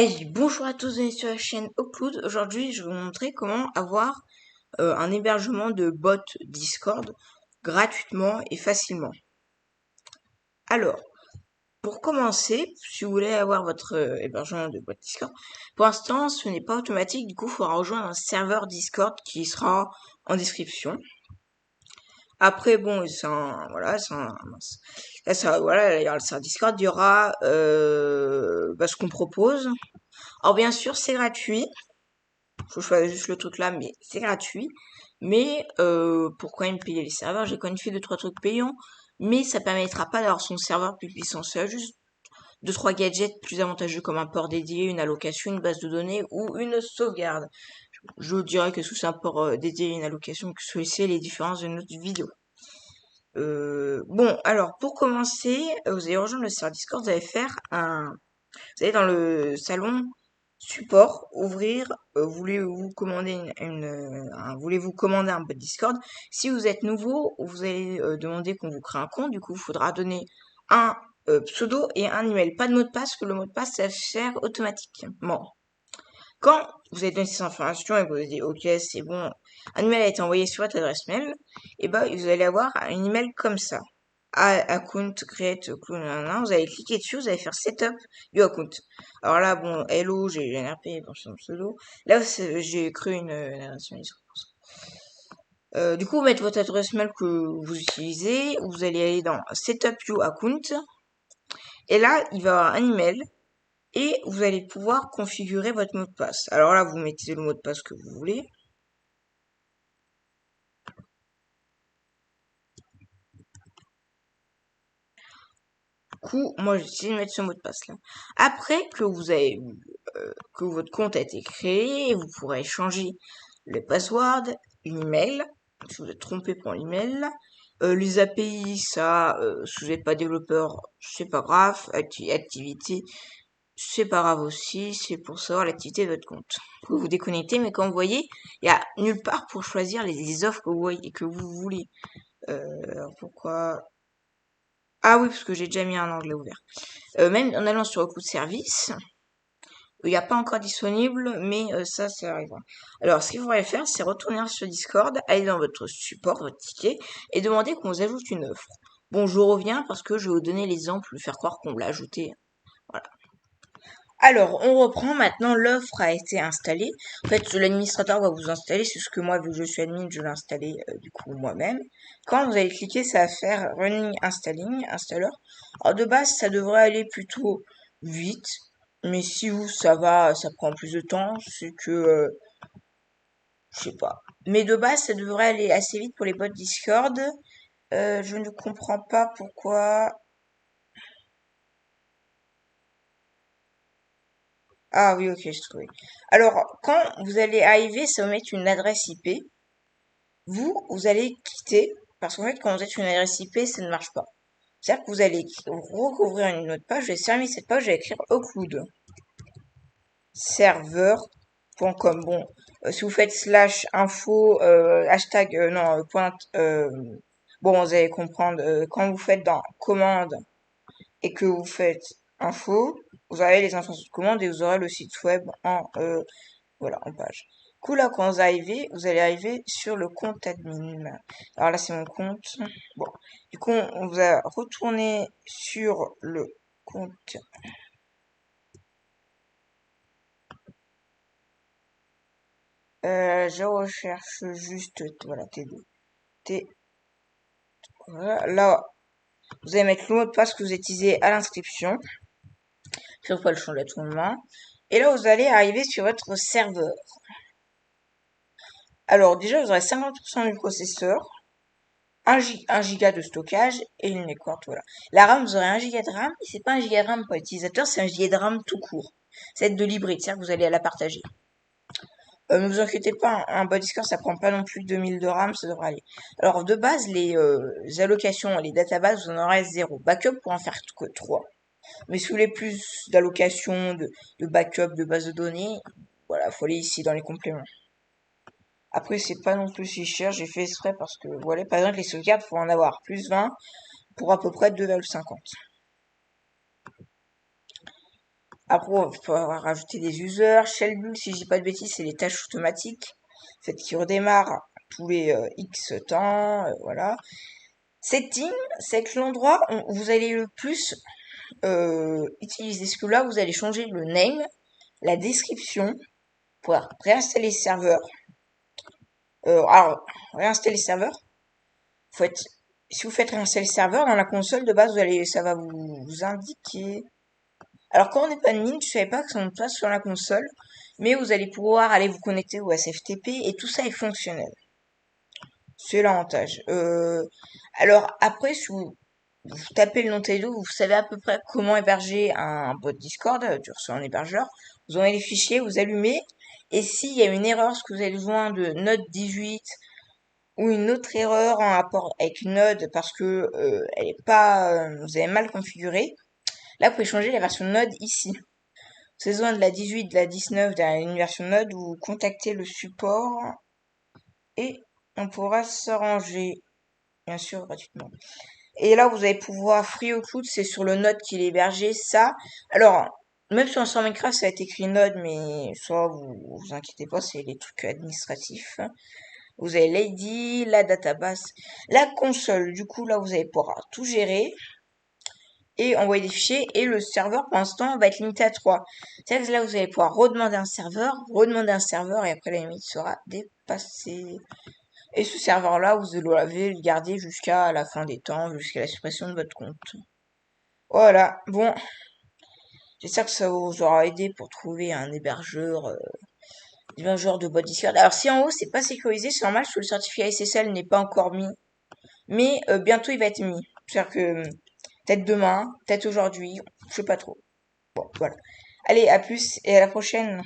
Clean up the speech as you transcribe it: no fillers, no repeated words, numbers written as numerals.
Hey, bonjour à tous, bienvenue sur la chaîne Ocloud. Aujourd'hui, je vais vous montrer comment avoir un hébergement de bot Discord gratuitement et facilement. Alors, pour commencer, si vous voulez avoir votre hébergement de bot Discord, pour l'instant, ce n'est pas automatique. Du coup, il faudra rejoindre un serveur Discord qui sera en description. Après, bon, mince. Là, ça, voilà, il y aura le serveur Discord, il y aura ce qu'on propose. Alors, bien sûr, c'est gratuit. Faut choisir juste le truc là, mais c'est gratuit. Mais pourquoi il me payer les serveurs? J'ai connu deux trois trucs payants, mais ça permettra pas d'avoir son serveur plus puissant. C'est juste deux trois gadgets plus avantageux comme un port dédié, une allocation, une base de données ou une sauvegarde. Je dirais que sous un port dédié et une allocation, que celui-ci les différences de notre vidéo. Bon, alors pour commencer, vous allez rejoindre le serveur Discord, vous allez dans le salon support, ouvrir, voulez-vous commander voulez-vous commander un bot Discord? Si vous êtes nouveau, vous allez demander qu'on vous crée un compte. Du coup, il faudra donner un pseudo et un email. Pas de mot de passe, que le mot de passe s'affiche automatiquement. Quand vous avez donné ces informations et que vous avez dit OK, c'est bon, un email a été envoyé sur votre adresse mail, et ben vous allez avoir un email comme ça. Account create clone, vous allez cliquer dessus, vous allez faire setup du account. Alors là, bon, hello, j'ai un RP pour son pseudo. Là, j'ai créé une adresse mail. Du coup, vous mettez votre adresse mail que vous utilisez, vous allez aller dans setup your account, et là, il va y avoir un email, et vous allez pouvoir configurer votre mot de passe. Alors là, vous mettez le mot de passe que vous voulez. Du coup, moi, j'ai décidé de mettre ce mot de passe là. Après que vous avez que votre compte a été créé, vous pourrez changer le password, l'email, si vous êtes trompé pour l'email. Les API, ça, si vous n'êtes pas développeur, c'est pas grave. Activité, c'est pas grave aussi, c'est pour savoir l'activité de votre compte. Vous pouvez vous déconnecter, mais comme vous voyez, il y a nulle part pour choisir les offres que vous voyez, que vous voulez. Alors pourquoi? Ah oui, parce que j'ai déjà mis un onglet ouvert. Même en allant sur le coût de service, il n'y a pas encore disponible, mais ça arrivera. Alors, ce qu'il faudrait faire, c'est retourner sur Discord, aller dans votre support, votre ticket, et demander qu'on vous ajoute une offre. Bon, je reviens parce que je vais vous donner l'exemple, faire croire qu'on l'a ajouté. Voilà. Alors, on reprend. Maintenant, l'offre a été installée. En fait, l'administrateur va vous installer. C'est ce que moi, vu que je suis admin, je l'ai installé du coup moi-même. Quand vous allez cliquer, ça va faire Running Installing, Installer. Alors, de base, ça devrait aller plutôt vite. Mais si vous, ça va, ça prend plus de temps, c'est que, je sais pas. Mais de base, ça devrait aller assez vite pour les bots Discord. Je ne comprends pas pourquoi. Ah oui, ok, je trouve. Alors, quand vous allez arriver, ça va mettre une adresse IP. Vous allez quitter, parce qu'en fait, quand vous êtes sur une adresse IP, ça ne marche pas. C'est-à-dire que vous allez rouvrir une autre page, je vais fermer cette page, je vais écrire Ocloud. Serveur.com. Bon, si vous faites slash info, hashtag, non, pointe, bon, vous allez comprendre, quand vous faites dans commande et que vous faites info, vous avez les informations de commande et vous aurez le site web voilà, en page. Du coup, là, quand vous allez arriver sur le compte admin. Alors là, c'est mon compte. Bon. Du coup, on va retourner sur le compte. Je recherche juste, voilà, T2. T, voilà. Là, vous allez mettre le mot de passe que vous utilisez à l'inscription. Je ne vais pas le changer à tout moment. Et là, vous allez arriver sur votre serveur. Alors, déjà, vous aurez 50% du processeur. 1 giga de stockage et une mémoire, voilà. La RAM, vous aurez 1 giga de RAM, et c'est pas 1 giga de RAM pour l'utilisateur, c'est 1 giga de RAM tout court. C'est de l'hybride, c'est-à-dire que vous allez la partager. Ne vous inquiétez pas, un bot Discord, ça prend pas non plus 2000 de RAM, ça devrait aller. Alors, de base, les allocations, les databases, vous en aurez 0. Backup pour en faire que 3. Mais si vous voulez plus d'allocations, de backup, de base de données, voilà, faut aller ici dans les compléments. Après, c'est pas non plus si cher, j'ai fait exprès parce que, voilà, par exemple, les sauvegardes, faut en avoir plus 20 pour à peu près 2,50. Après, on va pouvoir rajouter des users. Shellbull, si je dis pas de bêtises, c'est les tâches automatiques. Faites qui redémarrent tous les X temps, voilà. Setting, c'est que l'endroit où vous allez le plus utiliser ce que là, vous allez changer le name, la description, pour réinstaller le serveur. Alors, réinstaller le serveur, si vous faites réinstaller le serveur, dans la console de base, ça va vous indiquer. Alors, quand on n'est pas admin, je savais pas que ça ne passe sur la console, mais vous allez pouvoir aller vous connecter au SFTP et tout ça est fonctionnel. C'est l'avantage. Alors, après, si vous tapez le nom Teledo, vous savez à peu près comment héberger un bot Discord, tu reçois un hébergeur, vous envoyez les fichiers, vous allumez, et s'il y a une erreur, ce que vous avez besoin de Node 18 ou une autre erreur en rapport avec Node parce que elle est pas, vous avez mal configuré, là vous pouvez changer la version Node ici. Vous avez besoin de la 18, de la 19, d'une version Node, vous contactez le support et on pourra s'arranger, bien sûr gratuitement. Et là, vous allez pouvoir free au cloud, c'est sur le Node qu'il est hébergé, ça. Alors, même sur un Minecraft, ça va être écrit Node, mais soit vous inquiétez pas, c'est des trucs administratifs. Vous avez l'ID, la database, la console. Du coup, là, vous allez pouvoir tout gérer et envoyer des fichiers. Et le serveur, pour l'instant, va être limité à 3. C'est-à-dire que là, vous allez pouvoir redemander un serveur, et après, la limite sera dépassée. Et ce serveur-là, vous devez le garder jusqu'à la fin des temps, jusqu'à la suppression de votre compte. Voilà, bon, j'espère que ça vous aura aidé pour trouver un hébergeur de bot Discord. Alors si en haut c'est pas sécurisé, c'est normal parce que le certificat SSL n'est pas encore mis, mais bientôt il va être mis. C'est-à-dire que peut-être demain, peut-être aujourd'hui, je sais pas trop. Bon, voilà. Allez, à plus et à la prochaine.